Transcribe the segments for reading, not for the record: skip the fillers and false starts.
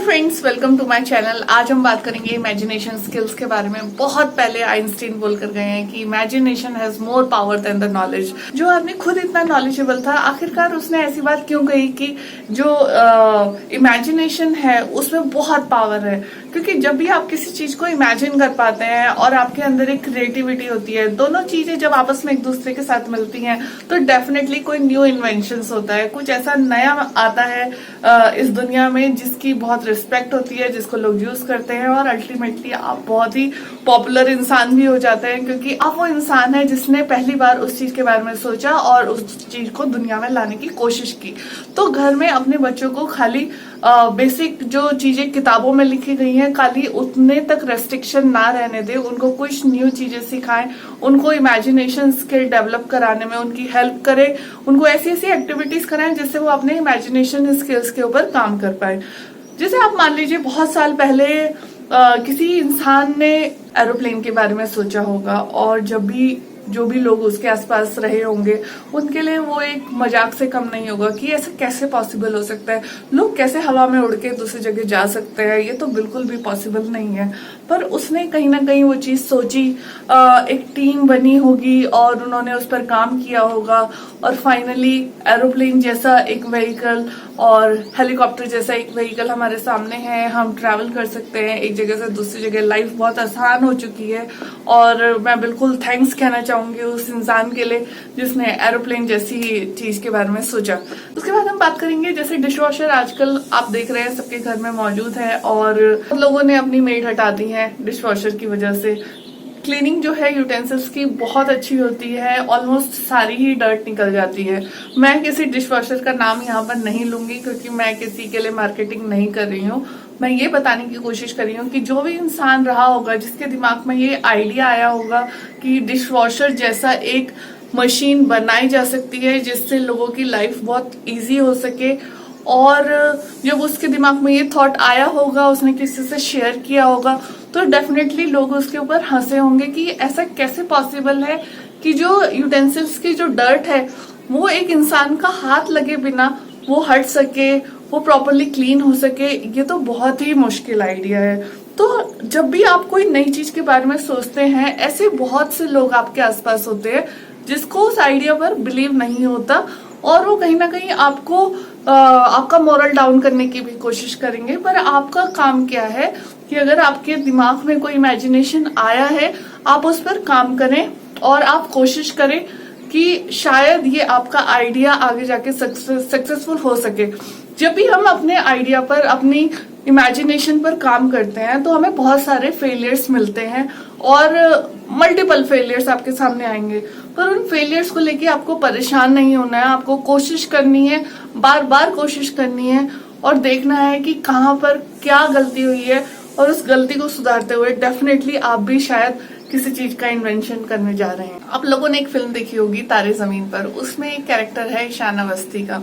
Friends, welcome to my channel. आज हम बात करेंगे इमेजिनेशन स्किल्स के बारे में। बहुत पहले आइंस्टीन बोल कर गए हैं कि imagination has more power than the knowledge. जो आदमी खुद इतना नॉलेजेबल था, आखिरकार उसने ऐसी बात क्यों कही कि जो इमेजिनेशन है उसमें बहुत पावर है। क्योंकि जब भी आप किसी चीज को इमेजिन कर पाते हैं और आपके अंदर एक क्रिएटिविटी होती है, दोनों चीजें जब आपस में एक दूसरे के साथ मिलती हैं तो डेफिनेटली कोई न्यू इन्वेंशंस होता है, कुछ ऐसा नया आता है इस दुनिया में जिसकी बहुत रिस्पेक्ट होती है, जिसको लोग यूज करते हैं और अल्टीमेटली आप बहुत ही पॉपुलर इंसान भी हो जाते हैं क्योंकि आप वो इंसान है जिसने पहली बार उस चीज के बारे में सोचा और उस चीज को दुनिया में लाने की कोशिश की। तो घर में अपने बच्चों को खाली बेसिक जो चीजें किताबों में लिखी गई हैं खाली उतने तक रेस्ट्रिक्शन ना रहने दे, उनको कुछ न्यू चीजें सिखाएं, उनको इमेजिनेशन स्किल डेवलप कराने में उनकी हेल्प करें, उनको ऐसी ऐसी एक्टिविटीज कराएं जिससे वो अपने इमेजिनेशन स्किल्स के ऊपर काम कर पाए। जैसे आप मान लीजिए बहुत साल पहले किसी इंसान ने एरोप्लेन के बारे में सोचा होगा और जो भी लोग उसके आसपास रहे होंगे उनके लिए वो एक मजाक से कम नहीं होगा कि ऐसा कैसे पॉसिबल हो सकता है, लोग कैसे हवा में उड़ के दूसरी जगह जा सकते हैं, ये तो बिल्कुल भी पॉसिबल नहीं है। पर उसने कहीं ना कहीं वो चीज सोची, एक टीम बनी होगी और उन्होंने उस पर काम किया होगा और फाइनली एरोप्लेन जैसा एक व्हीकल और हेलीकॉप्टर जैसा एक व्हीकल हमारे सामने है। हम ट्रैवल कर सकते हैं एक जगह से दूसरी जगह, लाइफ बहुत आसान हो चुकी है और मैं बिल्कुल थैंक्स कहना चाहूंगी उस इंसान के लिए जिसने एरोप्लेन जैसी चीज के बारे में सोचा। उसके बाद हम बात करेंगे जैसे डिशवॉशर आजकल आप देख रहे हैं सबके घर में मौजूद है और लोगों ने अपनी मेड हटा दी है डिशवॉशर की वजह से। क्लीनिंग जो है यूटेंसिल्स की बहुत अच्छी होती है, ऑलमोस्ट सारी ही डर्ट निकल जाती है। मैं किसी डिशवॉशर का नाम यहाँ पर नहीं लूंगी क्योंकि मैं किसी के लिए मार्केटिंग नहीं कर रही हूँ। मैं ये बताने की कोशिश कर रही हूँ कि जो भी इंसान रहा होगा जिसके दिमाग में ये आइडिया आया होगा कि डिशवॉशर जैसा एक मशीन बनाई जा सकती है जिससे लोगों की लाइफ बहुत ईजी हो सके, और जब उसके दिमाग में ये थॉट आया होगा, उसने किसी से शेयर किया होगा तो डेफिनेटली लोग उसके ऊपर हंसे होंगे कि ऐसा कैसे पॉसिबल है कि जो यूटेंसिल्स की जो डर्ट है वो एक इंसान का हाथ लगे बिना वो हट सके, वो प्रॉपरली क्लीन हो सके। ये तो बहुत ही मुश्किल आइडिया है। तो जब भी आप कोई नई चीज के बारे में सोचते हैं, ऐसे बहुत से लोग आपके आसपास होते हैं जिसको उस आइडिया पर बिलीव नहीं होता और वो कहीं ना कहीं आपको आपका मोरल डाउन करने की भी कोशिश करेंगे। पर आपका काम क्या है कि अगर आपके दिमाग में कोई इमेजिनेशन आया है, आप उस पर काम करें और आप कोशिश करें कि शायद ये आपका आइडिया आगे जाके सक्सेसफुल हो सके। जब भी हम अपने आइडिया पर, अपनी इमेजिनेशन पर काम करते हैं तो हमें बहुत सारे फेलियर्स मिलते हैं और मल्टीपल फेलियर्स आपके सामने आएंगे। पर उन फेलियर्स को लेके आपको परेशान नहीं होना है, आपको कोशिश करनी है, बार बार कोशिश करनी है और देखना है कि कहाँ पर क्या गलती हुई है और उस गलती को सुधारते हुए डेफिनेटली आप भी शायद किसी चीज का इन्वेंशन करने जा रहे हैं। आप लोगों ने एक फिल्म देखी होगी तारे जमीन पर, उसमें एक कैरेक्टर है ईशान अवस्थी का।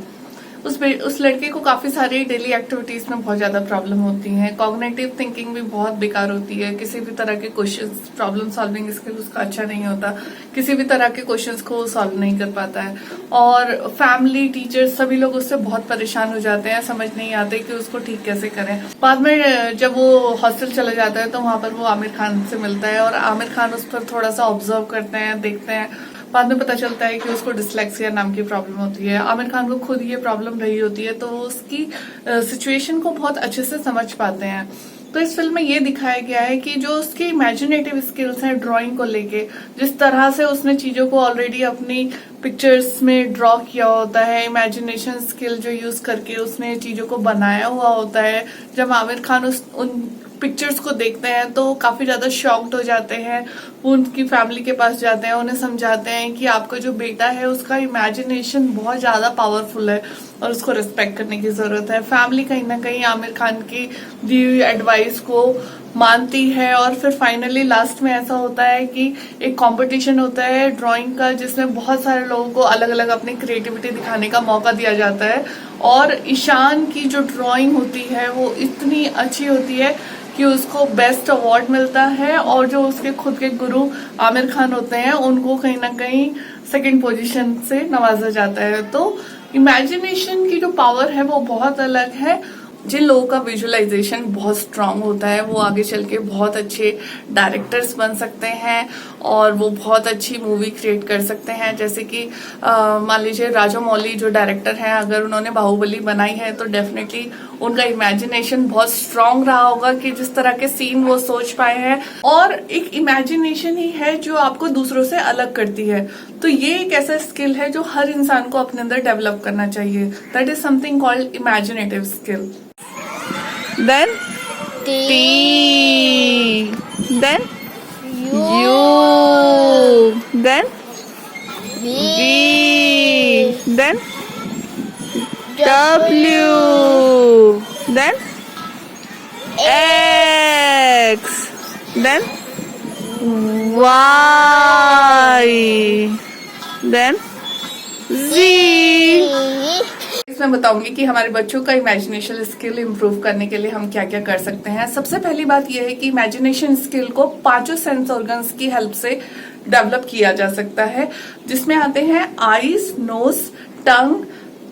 उस लड़के को काफी सारी डेली एक्टिविटीज में बहुत ज्यादा प्रॉब्लम होती है, कॉग्निटिव थिंकिंग भी बहुत बेकार होती है, किसी भी तरह के क्वेश्चंस, प्रॉब्लम सॉल्विंग स्किल उसका अच्छा नहीं होता, किसी भी तरह के क्वेश्चंस को सॉल्व नहीं कर पाता है और फैमिली, टीचर्स सभी लोग उससे बहुत परेशान हो जाते हैं, समझ नहीं आते कि उसको ठीक कैसे करें। बाद में जब वो हॉस्टल चला जाता है तो वहां पर वो आमिर खान से मिलता है और आमिर खान उस पर थोड़ा सा ऑब्जर्व करते हैं, देखते हैं। बाद में पता चलता है कि उसको डिसलेक्सिया नाम की प्रॉब्लम होती है। आमिर खान को खुद ये प्रॉब्लम रही होती है तो वो उसकी सिचुएशन को बहुत अच्छे से समझ पाते हैं। तो इस फिल्म में ये दिखाया गया है कि जो उसकी इमेजिनेटिव स्किल्स हैं ड्राइंग को लेके, जिस तरह से उसने चीजों को ऑलरेडी अपनी पिक्चर्स में ड्रॉ किया होता है, इमेजिनेशन स्किल जो यूज करके उसने चीजों को बनाया हुआ होता है, जब आमिर खान उन पिक्चर्स को देखते हैं तो काफी ज्यादा शॉक्ड हो जाते हैं। वो उनकी फैमिली के पास जाते हैं, उन्हें समझाते हैं कि आपका जो बेटा है उसका इमेजिनेशन बहुत ज्यादा पावरफुल है और उसको रिस्पेक्ट करने की जरूरत है। फैमिली कहीं ना कहीं आमिर खान की दी हुई एडवाइस को मानती है और फिर फाइनली लास्ट में ऐसा होता है कि एक कंपटीशन होता है ड्राइंग का जिसमें बहुत सारे लोगों को अलग अलग अपनी क्रिएटिविटी दिखाने का मौका दिया जाता है और ईशान की जो ड्राइंग होती है वो इतनी अच्छी होती है कि उसको बेस्ट अवार्ड मिलता है और जो उसके खुद के गुरु आमिर खान होते हैं उनको कहीं ना कहीं सेकंड पोजीशन से नवाजा जाता है। तो इमेजिनेशन की जो पावर है वो बहुत अलग है जिन लोगों का विजुअलाइजेशन बहुत स्ट्रांग होता है वो आगे चल के बहुत अच्छे डायरेक्टर्स बन सकते हैं और वो बहुत अच्छी मूवी क्रिएट कर सकते हैं। जैसे कि मान लीजिए राजामौली जो डायरेक्टर हैं, अगर उन्होंने बाहुबली बनाई है तो डेफिनेटली उनका इमेजिनेशन बहुत स्ट्रांग रहा होगा कि जिस तरह के सीन वो सोच पाए हैं, और एक इमेजिनेशन ही है जो आपको दूसरों से अलग करती है। तो ये एक ऐसा स्किल है जो हर इंसान को अपने अंदर डेवलप करना चाहिए। That is something called imaginative skill. Then T. Then U. Then V. Then W. Then X. Then Y. Then Z. मैं बताऊंगी कि हमारे बच्चों का इमेजिनेशन स्किल इंप्रूव करने के लिए हम क्या क्या कर सकते हैं। सबसे पहली बात यह है कि इमेजिनेशन स्किल को 5 सेंस ऑर्गन्स की हेल्प से डेवलप किया जा सकता है, जिसमें आते हैं eyes, nose, tongue,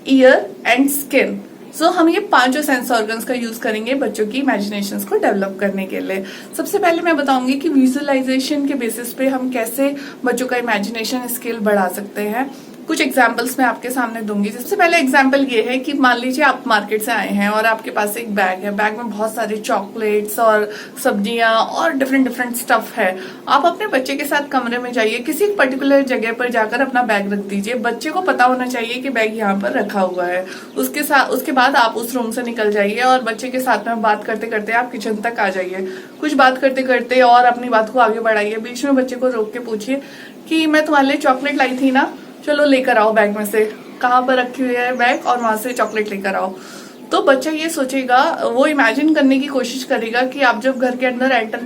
ear and skin. So हम ये 5 सेंस ऑर्गन्स का यूज करेंगे बच्चों की इमेजिनेशन को डेवलप करने के लिए। सबसे पहले मैं बताऊंगी कि विजुअलाइजेशन के बेसिस पे हम कैसे बच्चों का इमेजिनेशन स्किल बढ़ा सकते हैं। कुछ एग्जाम्पल्स मैं आपके सामने दूंगी। सबसे पहले एग्जाम्पल ये है कि मान लीजिए आप मार्केट से आए हैं और आपके पास एक बैग है, बैग में बहुत सारे चॉकलेट्स और सब्जियां और डिफरेंट स्टफ है। आप अपने बच्चे के साथ कमरे में जाइए, किसी पर्टिकुलर जगह पर जाकर अपना बैग रख दीजिए। बच्चे को पता होना चाहिए कि बैग यहाँ पर रखा हुआ है। उसके बाद आप उस रूम से निकल जाइए और बच्चे के साथ में बात करते करते आप किचन तक आ जाइए। कुछ बात करते करते और अपनी बात को आगे बढ़ाइए। बीच में बच्चे को रोक के पूछिए कि मैं तुम्हारे लिए चॉकलेट लाई थी ना, चलो लेकर आओ बैग में से, कहाँ पर रखी हुई है बैग, और वहां से चॉकलेट लेकर आओ। तो बच्चा ये सोचेगा, वो इमेजिन करने की कोशिश करेगा कि आप जब घर के अंदर एंटर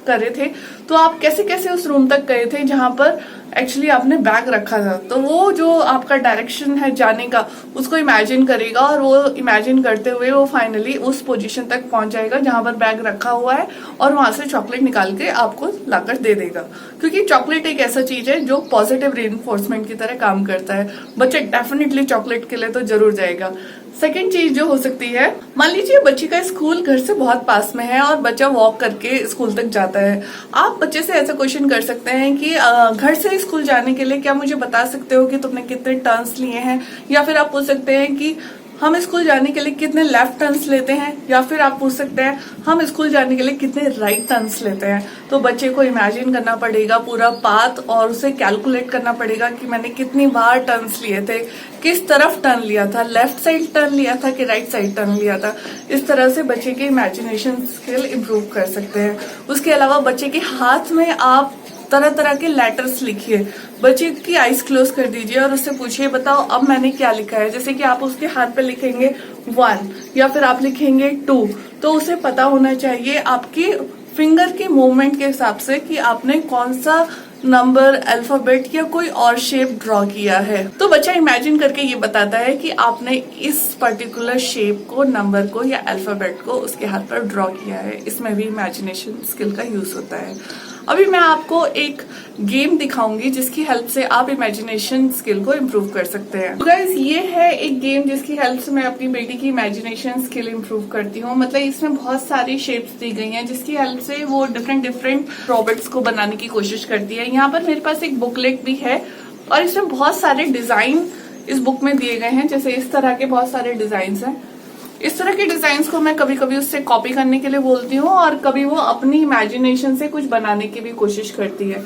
कर रहे थे तो आप कैसे कैसे उस रूम तक गए थे जहां पर एक्चुअली आपने बैग रखा था। तो वो जो आपका डायरेक्शन है जाने का, उसको इमेजिन करेगा और वो इमेजिन करते हुए वो फाइनली उस पोजीशन तक पहुंच जाएगा जहां पर बैग रखा हुआ है और वहां से चॉकलेट निकाल के आपको लाकर दे देगा। क्योंकि चॉकलेट एक ऐसा चीज है जो पॉजिटिव रीइंफोर्समेंट की तरह काम करता है। बच्चा डेफिनेटली चॉकलेट के लिए तो जरूर जाएगा। सेकेंड चीज जो हो सकती है, मान लीजिए बच्चे का स्कूल घर से बहुत पास में है और बच्चा वॉक करके स्कूल तक जाता है। आप बच्चे से ऐसा क्वेश्चन कर सकते हैं कि घर से स्कूल जाने के लिए क्या मुझे बता सकते हो कि तुमने कितने टर्न्स लिए हैं, या फिर आप पूछ सकते हैं कि हम स्कूल जाने के लिए कितने लेफ्ट टर्न्स लेते हैं, या फिर आप पूछ सकते हैं हम स्कूल जाने के लिए कितने राइट टर्न्स लेते हैं। तो बच्चे को इमेजिन करना पड़ेगा पूरा पाथ और उसे कैलकुलेट करना पड़ेगा कि मैंने कितनी बार टर्न्स लिए थे, किस तरफ टर्न लिया था, लेफ्ट साइड टर्न लिया था कि राइट साइड टर्न लिया था। इस तरह से बच्चे के इमेजिनेशन स्किल इंप्रूव कर सकते हैं। उसके अलावा बच्चे के हाथ में आप तरह तरह के लेटर्स लिखिए। बच्चे की आईज क्लोज कर दीजिए और उससे पूछिए बताओ अब मैंने क्या लिखा है। जैसे कि आप उसके हाथ पे लिखेंगे 1 या फिर आप लिखेंगे 2, तो उसे पता होना चाहिए आपकी फिंगर के मूवमेंट के हिसाब से कि आपने कौन सा नंबर, अल्फाबेट या कोई और शेप ड्रॉ किया है। तो बच्चा इमेजिन करके ये बताता है कि आपने इस पर्टिकुलर शेप को, नंबर को या अल्फाबेट को उसके हाथ पर ड्रॉ किया है। इसमें भी इमेजिनेशन स्किल का यूज होता है। अभी मैं आपको एक गेम दिखाऊंगी जिसकी हेल्प से आप इमेजिनेशन स्किल को इम्प्रूव कर सकते हैं। तो गाइस, ये है एक गेम जिसकी हेल्प से मैं अपनी बेटी की इमेजिनेशन स्किल इम्प्रूव करती हूँ। मतलब इसमें बहुत सारी शेप्स दी गई हैं जिसकी हेल्प से वो डिफरेंट रॉबर्ट्स को बनाने की कोशिश करती है। यहाँ पर मेरे पास एक बुकलेट भी है और इसमें बहुत सारे डिजाइन इस बुक में दिए गए हैं। जैसे इस तरह के बहुत सारे डिजाइन हैं। इस तरह के डिजाइन्स को मैं कभी कभी उससे कॉपी करने के लिए बोलती हूँ और कभी वो अपनी इमेजिनेशन से कुछ बनाने की भी कोशिश करती है।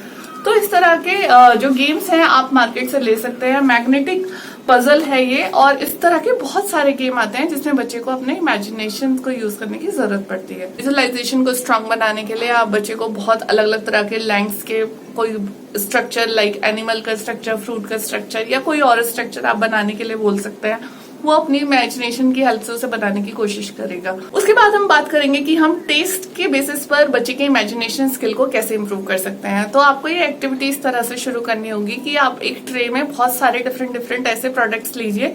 तो इस तरह के जो गेम्स हैं आप मार्केट से ले सकते हैं। मैग्नेटिक पजल है ये, और इस तरह के बहुत सारे गेम आते हैं जिसमें बच्चे को अपने इमेजिनेशन को यूज करने की जरूरत पड़ती है। विजुअलाइजेशन को स्ट्रांग बनाने के लिए आप बच्चे को बहुत अलग अलग तरह के लैंडस्केप, कोई स्ट्रक्चर लाइक एनिमल का स्ट्रक्चर, फ्रूट का स्ट्रक्चर या कोई और स्ट्रक्चर आप बनाने के लिए बोल सकते हैं। वो अपनी इमेजिनेशन की हेल्प से उसे बनाने की कोशिश करेगा। उसके बाद हम बात करेंगे कि हम टेस्ट के बेसिस पर बच्चे के इमेजिनेशन स्किल को कैसे इंप्रूव कर सकते हैं। तो आपको ये एक्टिविटी इस तरह से शुरू करनी होगी कि आप एक ट्रे में बहुत सारे डिफरेंट ऐसे प्रोडक्ट्स लीजिए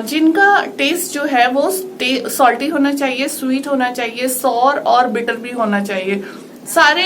जिनका टेस्ट जो है वो सॉल्टी होना चाहिए, स्वीट होना चाहिए, सॉर और बिटर भी होना चाहिए। सारे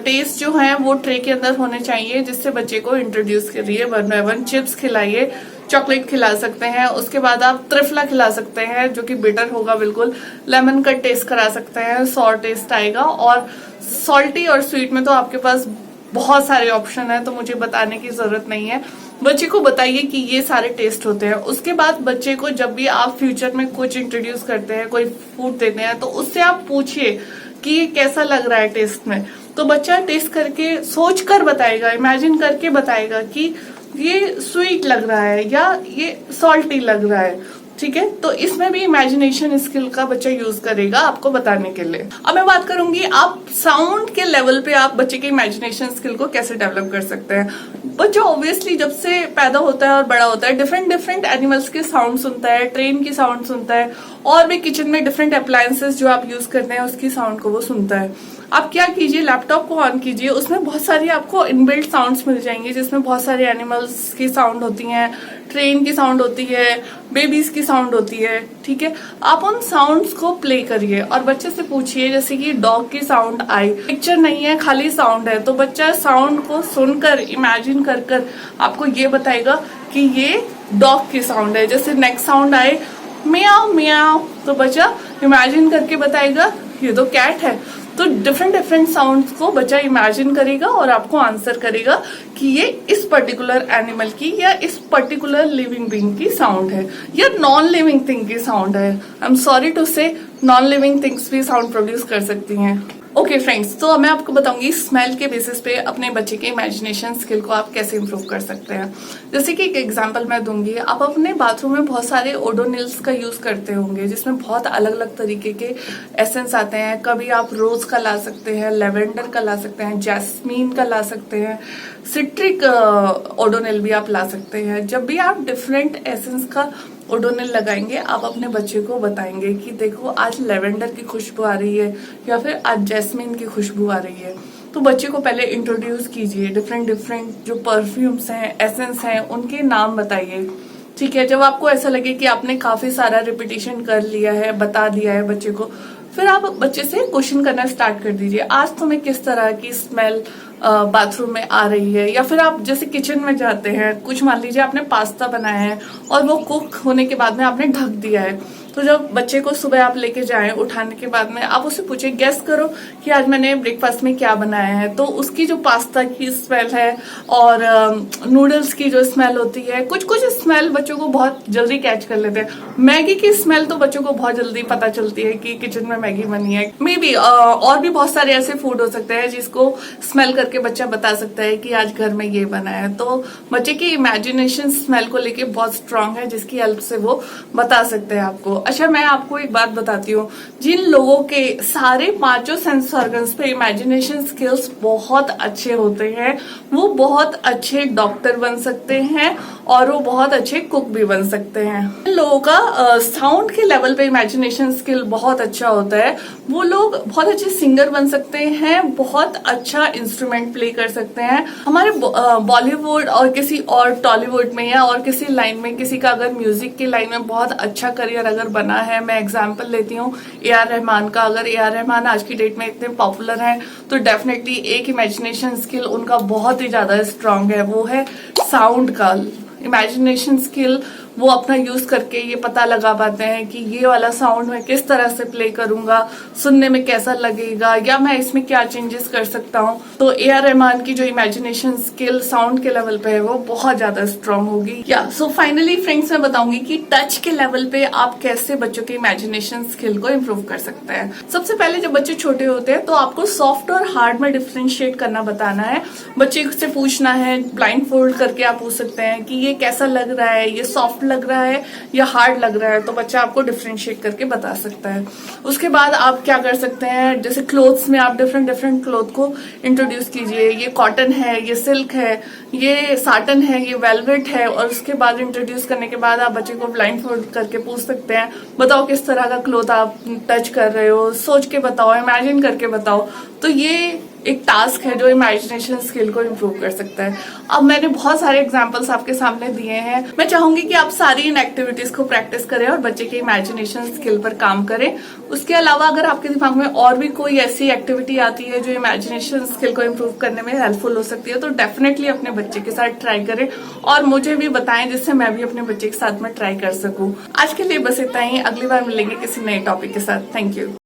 टेस्ट जो हैं वो ट्रे के अंदर होने चाहिए, जिससे बच्चे को इंट्रोड्यूस करिए। 1 बाय 1 चिप्स खिलाइए, चॉकलेट खिला सकते हैं। उसके बाद आप त्रिफला खिला सकते हैं जो कि बिटर होगा बिल्कुल। लेमन का टेस्ट करा सकते हैं, सॉर टेस्ट आएगा। और सॉल्टी और स्वीट में तो आपके पास बहुत सारे ऑप्शन है, तो मुझे बताने की जरूरत नहीं है। बच्चे को बताइए कि ये सारे टेस्ट होते हैं। उसके बाद बच्चे को जब भी आप फ्यूचर में कुछ इंट्रोड्यूस करते हैं, कोई फूड देते हैं, तो उससे आप पूछिए कि ये कैसा लग रहा है टेस्ट में। तो बच्चा टेस्ट करके सोच कर बताएगा, इमेजिन करके बताएगा कि ये स्वीट लग रहा है या ये सॉल्टी लग रहा है। ठीक है, तो इसमें भी इमेजिनेशन स्किल का बच्चा यूज करेगा आपको बताने के लिए। अब मैं बात करूंगी आप साउंड के लेवल पे आप बच्चे के इमेजिनेशन स्किल को कैसे डेवलप कर सकते हैं। बच्चा ऑब्वियसली जब से पैदा होता है और बड़ा होता है डिफरेंट डिफरेंट एनिमल्स के साउंड सुनता है, ट्रेन की साउंड सुनता है, और भी किचन में डिफरेंट अप्लायंसेस जो आप यूज करते हैं उसकी साउंड को वो सुनता है। आप क्या कीजिए, लैपटॉप को ऑन कीजिए, उसमें बहुत सारी आपको इनबिल्ट साउंड्स मिल जाएंगे जिसमें बहुत सारे एनिमल्स की साउंड होती हैं, ट्रेन की साउंड होती है, बेबीज की साउंड होती है। ठीक है, आप उन साउंड्स को प्ले करिए और बच्चे से पूछिए, जैसे कि डॉग की साउंड आई, पिक्चर नहीं है खाली साउंड है, तो बच्चा साउंड को सुनकर इमेजिन कर कर आपको ये बताएगा कि ये डॉग की साउंड है। जैसे नेक्स्ट साउंड आए म्याऊ म्याऊ, तो बच्चा इमेजिन करके बताएगा ये तो कैट है। तो डिफरेंट डिफरेंट साउंड्स को बच्चा इमेजिन करेगा और आपको आंसर करेगा कि ये इस पर्टिकुलर एनिमल की या इस पर्टिकुलर लिविंग बीइंग की साउंड है या नॉन लिविंग थिंग की साउंड है। आई एम सॉरी टू से, नॉन लिविंग थिंग्स भी साउंड प्रोड्यूस कर सकती हैं। ओके फ्रेंड्स, तो मैं आपको बताऊंगी स्मेल के बेसिस पे अपने बच्चे के इमेजिनेशन स्किल को आप कैसे इंप्रूव कर सकते हैं। जैसे कि एक एग्जांपल मैं दूंगी, आप अपने बाथरूम में बहुत सारे ओडोनिल्स का यूज करते होंगे जिसमें बहुत अलग अलग तरीके के एसेंस आते हैं। कभी आप रोज का ला सकते हैं, लेवेंडर का ला सकते हैं, जैस्मीन का ला सकते हैं, सिट्रिक ओडोनिल भी आप ला सकते हैं। जब भी आप डिफरेंट एसेंस का ओडोनिल लगाएंगे, आप अपने बच्चे को बताएंगे कि देखो आज लेवेंडर की खुशबू आ रही है या फिर आज जैस्मीन की खुशबू आ रही है। तो बच्चे को पहले इंट्रोड्यूस कीजिए, डिफरेंट डिफरेंट जो परफ्यूम्स हैं, एसेंस हैं, उनके नाम बताइए। ठीक है, जब आपको ऐसा लगे कि आपने काफी सारा रिपीटेशन कर लिया है, बता दिया है बच्चे को, फिर आप बच्चे से क्वेश्चन करना स्टार्ट कर दीजिए, आज तुम्हें किस तरह की स्मेल बाथरूम में आ रही है। या फिर आप जैसे किचन में जाते हैं, कुछ मान लीजिए आपने पास्ता बनाया है और वो कुक होने के बाद में आपने ढक दिया है, तो जब बच्चे को सुबह आप लेके जाएं उठाने के बाद में आप उससे पूछे, गेस करो कि आज मैंने ब्रेकफास्ट में क्या बनाया है। तो उसकी जो पास्ता की स्मेल है और नूडल्स की जो स्मेल होती है, कुछ कुछ स्मेल बच्चों को बहुत जल्दी कैच कर लेते हैं। मैगी की स्मेल तो बच्चों को बहुत जल्दी पता चलती है कि किचन में मैगी बनी है। मे बी और भी बहुत सारे ऐसे फूड हो सकते हैं जिसको स्मेल करके बच्चा बता सकता है कि आज घर में ये बना है। तो बच्चे की इमेजिनेशन स्मेल को लेके बहुत स्ट्रांग है, जिसकी हेल्प से वो बता सकते हैं आपको। अच्छा, मैं आपको एक बात बताती हूँ, जिन लोगों के सारे पांचों सेंस ऑर्गन्स पे इमेजिनेशन स्किल्स बहुत अच्छे होते हैं, वो बहुत अच्छे डॉक्टर बन सकते हैं और वो बहुत अच्छे कुक भी बन सकते हैं। जिन लोगों का साउंड के लेवल पे इमेजिनेशन स्किल बहुत अच्छा होता है, वो लोग बहुत अच्छे सिंगर बन सकते हैं, बहुत अच्छा इंस्ट्रूमेंट प्ले कर सकते हैं। हमारे बॉलीवुड और किसी और टॉलीवुड में या और किसी लाइन में, किसी का अगर म्यूजिक की लाइन में बहुत अच्छा करियर अगर बना है, मैं एग्जांपल लेती हूँ ए.आर. रहमान का। अगर ए.आर. रहमान आज की डेट में इतने पॉपुलर हैं तो डेफिनेटली एक इमेजिनेशन स्किल उनका बहुत ही ज्यादा स्ट्रांग है, वो है साउंड का इमेजिनेशन स्किल। वो अपना यूज करके ये पता लगा पाते हैं कि ये वाला साउंड मैं किस तरह से प्ले करूंगा, सुनने में कैसा लगेगा, या मैं इसमें क्या चेंजेस कर सकता हूँ। तो ए.आर. रहमान की जो इमेजिनेशन स्किल साउंड के लेवल पे है वो बहुत ज्यादा स्ट्रांग होगी। या सो फाइनली फ्रेंड्स, मैं बताऊंगी कि टच के लेवल पे आप कैसे बच्चों के इमेजिनेशन स्किल को इम्प्रूव कर सकते हैं। सबसे पहले जब बच्चे छोटे होते हैं तो आपको सॉफ्ट और हार्ड में डिफ्रेंशिएट करना बताना है। बच्चे से पूछना है, ब्लाइंड फोल्ड करके आप पूछ सकते हैं कि ये कैसा लग रहा है, ये सॉफ्ट लग रहा है या हार्ड लग रहा है, तो बच्चा आपको डिफरेंशिएट करके बता सकता है। उसके बाद आप क्या कर सकते हैं, जैसे क्लोथ्स में आप डिफरेंट डिफरेंट क्लोथ को इंट्रोड्यूस कीजिए, ये कॉटन है, ये सिल्क है, ये साटन है, ये वेलवेट है, और उसके बाद इंट्रोड्यूस करने के बाद आप बच्चे को ब्लाइंड फोल्ड करके पूछ सकते हैं, बताओ किस तरह का क्लोथ आप टच कर रहे हो, सोच के बताओ, इमेजिन करके बताओ। तो ये एक टास्क है जो इमेजिनेशन स्किल को इम्प्रूव कर सकता है। अब मैंने बहुत सारे एग्जाम्पल्स आपके सामने दिए हैं। मैं चाहूंगी कि आप सारी इन एक्टिविटीज को प्रैक्टिस करें और बच्चे के इमेजिनेशन स्किल पर काम करें। उसके अलावा अगर आपके दिमाग में और भी कोई ऐसी एक्टिविटी आती है जो इमेजिनेशन स्किल को इम्प्रूव करने में हेल्पफुल हो सकती है तो डेफिनेटली अपने बच्चे के साथ ट्राई करें और मुझे भी बताएं, जिससे मैं भी अपने बच्चे के साथ में ट्राई कर सकूं। आज के लिए बस इतना ही, अगली बार मिलेंगे किसी नए टॉपिक के साथ। Thank you.